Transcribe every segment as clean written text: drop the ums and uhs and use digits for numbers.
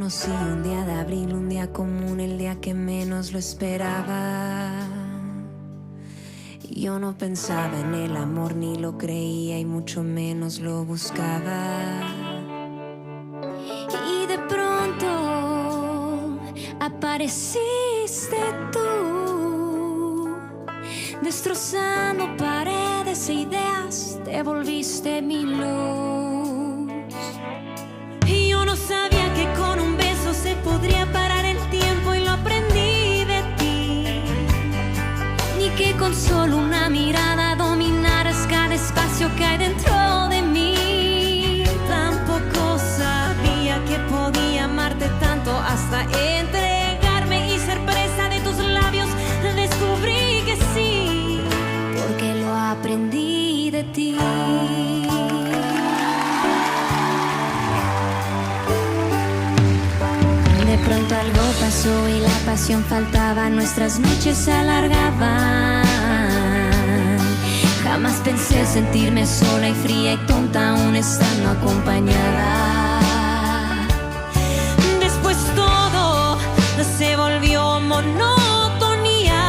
conocí un día de abril, un día común, el día que menos lo esperaba. Yo no pensaba en el amor, ni lo creía y mucho menos lo buscaba. Y de pronto apareciste tú, destrozando paredes e ideas, te volviste mi luz. Y yo no sabía que con un beso se podría parar el tiempo, y lo aprendí de ti. Ni que con solo una mirada dominaras cada espacio que hay dentro de mí. Tampoco sabía que podía amarte tanto hasta entregarme y ser presa de tus labios. Descubrí que sí, porque lo aprendí de ti. De pronto algo pasó y la pasión faltaba, nuestras noches se alargaban. Jamás pensé sentirme sola y fría y tonta aún estando acompañada. Después todo se volvió monotonía.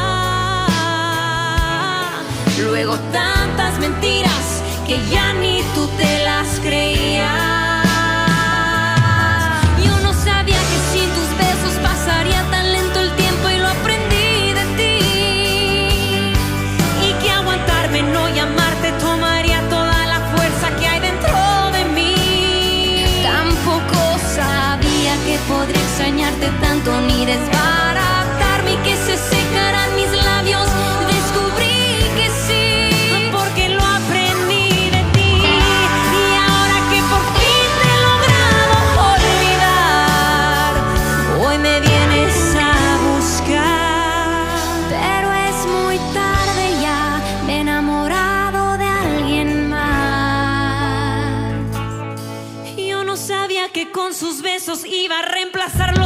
Luego tantas mentiras que ya ni tú te las creías. No llamarte tomaría toda la fuerza que hay dentro de mí. Tampoco sabía que podría extrañarte tanto, ni desbaratarme y que se secaran mis labios. Descubrí que sí, porque lo aprendí de ti. Y ahora que por fin te he logrado olvidar, hoy me vienes a buscar. Pero es muy tarde ya, enamorado de alguien más. Yo no sabía que con sus besos iba a reemplazarlo.